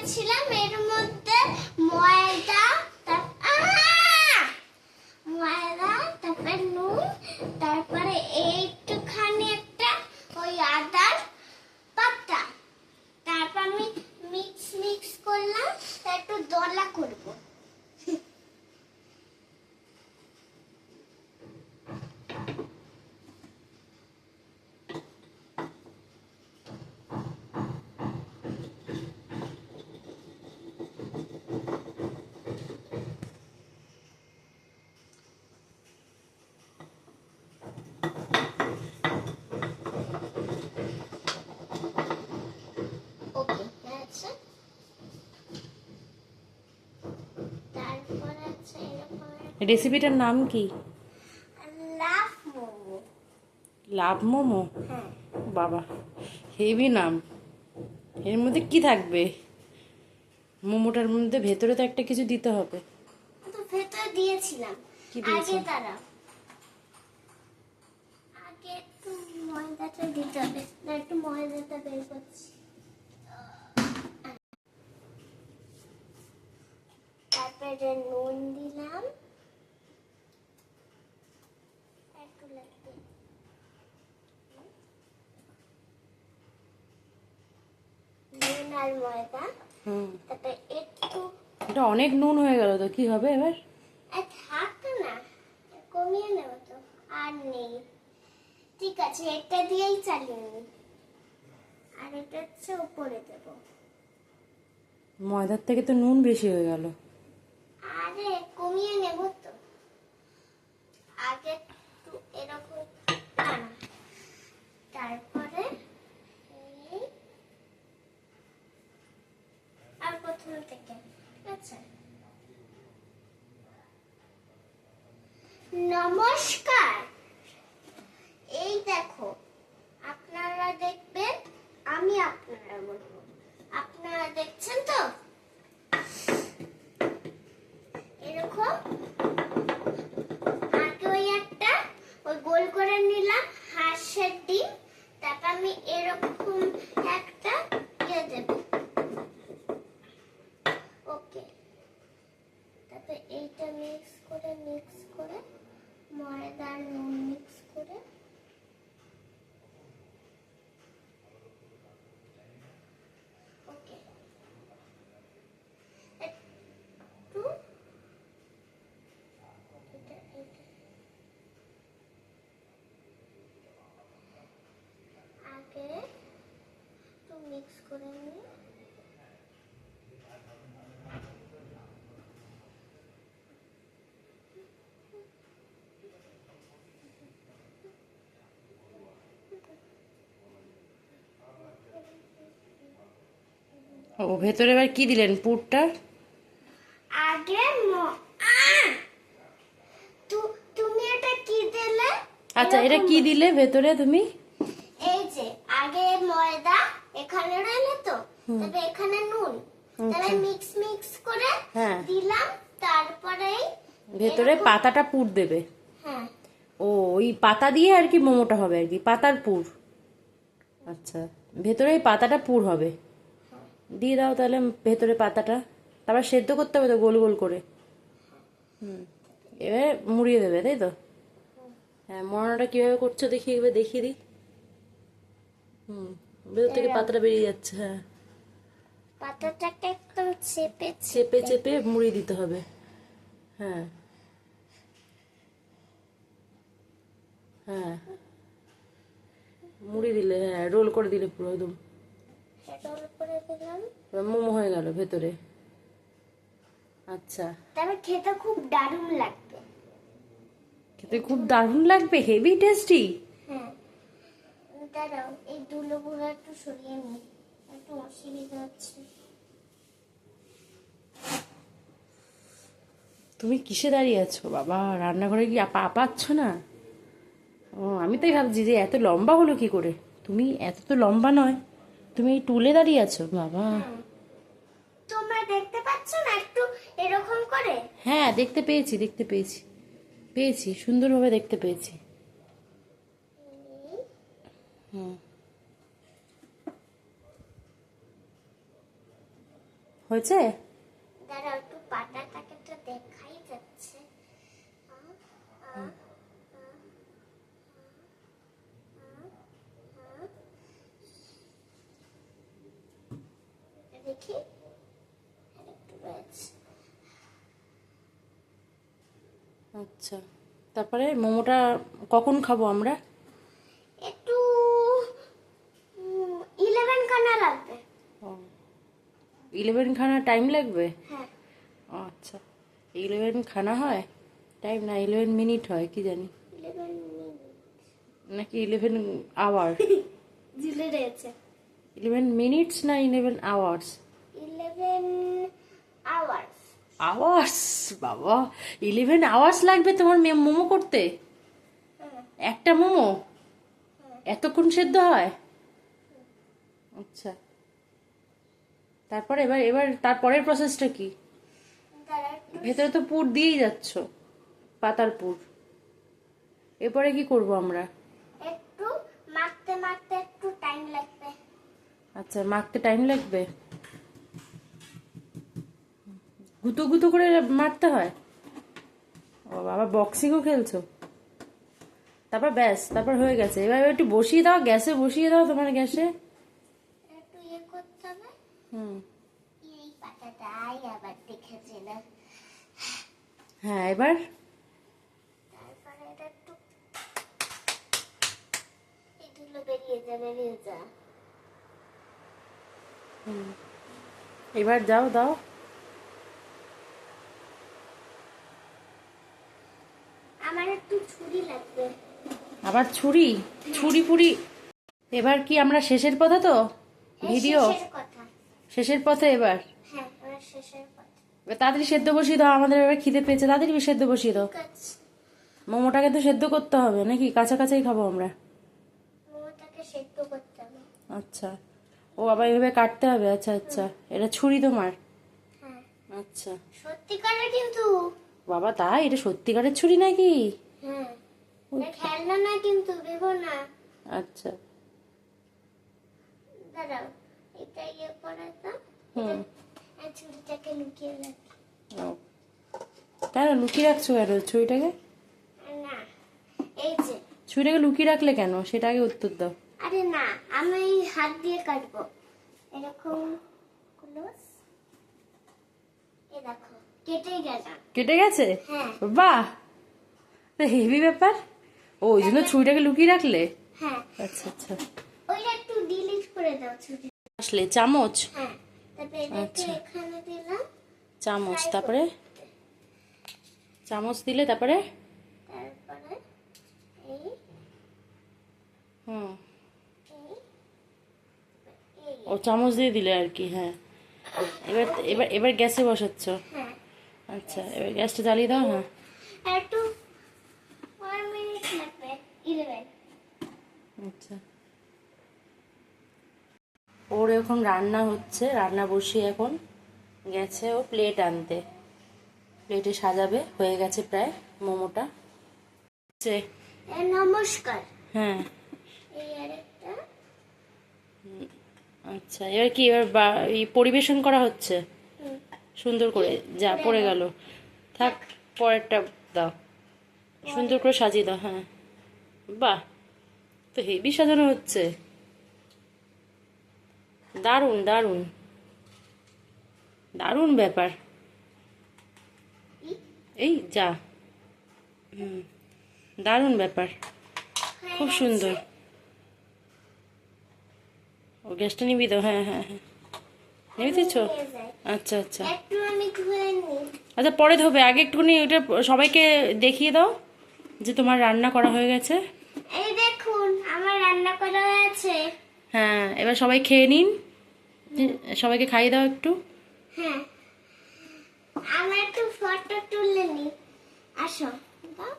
নিয়েছিলাম, এর মধ্যে ময়দা, ময়দা, তারপরে নুন, তারপরে এইটুখানি একটা ওই আদার পাতা, তারপর আমি মিক্স করলাম, তার একটু দলা করবো। রেসিপিটার নাম কি? লাভ মোমো। লাভ মোমো? হ্যাঁ। বাবা, হেভি নাম। এর মধ্যে কি থাকবে? মোমোটার মধ্যে ভেতরে তো একটা কিছু দিতে হবে। তো ভেতরে দিয়েছিলাম। কি দিয়েছো? আগে একটু ময়দাটা দিতে হবে। না, একটু ময়দাটা বের করছি। তারপরে নুন দিলাম, একটু লাগবে, নুন আর ময়দা। তারপরে একটু, এটা অনেক নুন হয়ে গেল তো, কি হবে এবার? থাকতো না, কমিয়ে নেব তো। আর নেই, ঠিক আছে, এটা দিয়েই চালিয়ে নিই। আর এটা হচ্ছে উপরে দেবো। ময়দার থেকে তো নুন বেশি হয়ে গেল। আরে কমিয়ে নেব তো। আগে একটু এরকম, তারপরে আর প্রথম থেকে। আচ্ছা, নমস্কার। এই দেখো, আপনারা দেখবেন, আমি আপনারা বলবো। আপনারা দেখছেন তো? এরকম আগে ওই একটা ওই গোল করে নিলাম হাঁসের ডিম, তারপর আমি এরকম একটা দেব। ওকে, তারপর এইটা মিক্স করে ময়দা আর নুন মিক্স করে ওকে একটু আগে একটু মিক্স করে নিই। ও, ভেতরে এবার কি দিলেন পুরটা? আগে তুমি এটা কি দিলে? আচ্ছা, এটা কি দিলে ভেতরে তুমি? এই যে আগে ময়দা এখানে রইলো তো, তবে এখানে নুন, তবে মিক্স করে দিলাম, তারপরে ভেতরে পাতাটা পুর দেবে। হ্যাঁ। ও, ওই পাতা দিয়ে আর কি মোমোটা হবে আর কি, পাতার পুর। আচ্ছা, ভেতরে এই পাতাটা পুর হবে। দিয়ে দাও তাহলে ভেতরে পাতাটা, তারপর সেদ্ধ করতে হবে তো গোল গোল করে। এবার মুড়িয়ে দেবে, তাই তো? হ্যাঁ, মোড়ানোটা কিভাবে করছো দেখি, এবার দেখিয়ে দিই। ভেতর থেকে পাতাটা বেরিয়ে যাচ্ছে। হ্যাঁ, পাতাটাকে একদম চেপে চেপে চেপে মুড়িয়ে দিতে হবে। হ্যাঁ হ্যাঁ, মুড়ি দিলে, হ্যাঁ, রোল করে দিলে পুরো একদম রোল করে দিলাম। মোমো হয়ে গেল ভেতরে। আচ্ছা, তবে খেতে খুব দারুণ লাগবে। খেতে খুব দারুণ লাগবে, হেভি টেস্টি। হ্যাঁ, দাঁড়াও, এই ধুলোগুলো একটু সরিয়ে নিই, একটু অসুবিধা হচ্ছে। তুমি কিসে দাঁড়িয়ে আছো বাবা? রান্নাঘরে কি পাচ্ছ না? ও, আমি তাই ভাবছি যে এত লম্বা হলো কি করে। তুমি এত তো লম্বা নয়, তুমি এই টুলে দাঁড়িয়ে আছো বাবা। তোমরা দেখতে পাচ্ছ না একটু এরকম করে? হ্যাঁ, দেখতে পেয়েছি, পেয়েছি, সুন্দরভাবে দেখতে পেয়েছি। হয়েছে? দাঁড়াও, একটু পাতাটাকে তো দেখাই যাচ্ছে। দেখি, আরেকটু রয়েছে। আচ্ছা, তারপরে মোমোটা কখন খাবো আমরা? একটু 11 খানা লাগবে। 11 খানা টাইম লাগবে? হ্যাঁ, আচ্ছা, 11 খানা হয় টাইম, না 11 মিনিট হয় কি জানি, 11 মিনিট নাকি 11 আওয়ার? ঝুলে রয়েছে। 11 মিনিটস না 11 আওয়ার্স? 11 আওয়ার্স। আওয়ার্স? বাবা, 11 আওয়ার্স লাগবে তোমার মোমো করতে? একটা মোমো এতক্ষণ সেদ্ধ হয়? আচ্ছা, তারপরে এবার এবার তারপরের প্রসেসটা কি? ভেতরে তো পুর দিয়েই যাচ্ছ, পাতার পুর, এরপরে কি করব আমরা? একটু মাখতে মাখতে একটু টাইম লাগবে। আচ্ছা, মাখতে টাইম লাগবে, গুঁতো গুঁতো করে মারতে হয়? ও বাবা, বক্সিংও খেলছো? তারপর ব্যাস, তারপর হয়ে গেছে। এবার এবার একটু বসিয়ে দাও, গ্যাসে বসিয়ে দাও তোমার গ্যাসে। একটু করতে হবে। এই পাতাটাই আবার দেখেছি না। হ্যাঁ, এবার তারপরে এটা একটু এগুলো বেরিয়ে যা। এবার যাও, দাও। আমার একটু ছুরি লাগবে। আবার ছুরি? ছুরি পুরি? এবার কি আমরা শেষের পথে তো? ভিডিও শেষের কথা। শেষের পথে এবার? হ্যাঁ, এবার শেষের কথা। এবার তাড়াতাড়ি সেদ্ধ বসিয়ে দাও, আমাদের এবার খিদে পেয়েছে, তাড়াতাড়ি সেদ্ধ বসিয়ে দাও। ঠিক আছে, মোমোটাকে তো সেদ্ধ করতে হবে নাকি? কাঁচা কাঁচাই খাবো আমরা? মোমোটাকে সেদ্ধ করতে হবে। আচ্ছা, ও আবার এভাবে কাটতে হবে? আচ্ছা আচ্ছা, এটা ছুরি তোমার? হ্যাঁ, আচ্ছা সত্যিকারের কিন্তু। বাবা, তাই? এটা সত্যিকারের ছুরি নাকি? হ্যাঁ, এটা খেলনা না কিন্তু, ভেবো না। আচ্ছা, দাঁড়াও, এটা করে দাও। এই ছুরিটাকে লুকিয়ে রাখি। ও, কেন লুকিয়ে রাখছো কেন ছুরিটাকে? না, এই যে। ছুরিটাকে লুকিয়ে রাখলে কেন, সেটা আগে উত্তর দাও। আরে না, আমি হাত দিয়ে কাটবো। এরকম ক্লোজ। এই দেখো, কেটে গেছে। কেটে গেছে? হ্যাঁ। বাহ, হেভি ব্যাপার। ও, ওই জন্য ছুরিটাকে লুকিয়ে রাখলে? হ্যাঁ, আচ্ছা আচ্ছা। ওইটা একটু ডিলিট করে দাও ছুরি। আসলে চামচ? হ্যাঁ, তারপরে এটাকে আচ্ছা। এখানে দিলাম। চামচ, তারপরে চামচ দিলে তারপরে? তারপরে এই হুম, এই এই। ও চামচ দিয়ে দিলে আর কি, হ্যাঁ। এবার এবার এবার গ্যাসে বসাচ্ছ? হ্যাঁ, আচ্ছা, এবার গ্যাসটা জ্বালিয়ে দাও। হ্যাঁ, আর একটু 1 মিনিট লাগবে। 11। আচ্ছা। ওর এখন রান্না হচ্ছে, রান্না বসিয়ে এখন গেছে ও প্লেট আনতে, প্লেটে সাজাবে, হয়ে গেছে প্রায় মোমোটা। নমস্কার। হ্যাঁ, এই আরেকটা। আচ্ছা, এবার কি এবার এই পরিবেশন করা হচ্ছে সুন্দর করে? যা পড়ে গেল, থাক, পরেরটা দাও, সুন্দর করে সাজিয়ে দাও। হ্যাঁ, বাহ, তো হেভি সাজানো হচ্ছে, দারুণ দারুণ দারুণ ব্যাপার। এই যা, দারুণ ব্যাপার, খুব সুন্দর। ও, গ্যাসটা নিবি তো? হ্যাঁ হ্যাঁ হ্যাঁ, নিবি দিচ্ছ? আচ্ছা আচ্ছা একটু আমি ধুয়ে নিই। আচ্ছা, পরে ধোবে, আগে একটুখানি ওটা সবাইকে দেখিয়ে দাও যে তোমার রান্না করা হয়ে গেছে। এই দেখুন, আমার রান্না করা হয়েছে। হ্যাঁ, এবার সবাই খেয়ে নিন, সবাইকে খাইয়ে দাও একটু। হ্যাঁ, আমরা একটু ফটো তুলে নিই। আসো, দাও।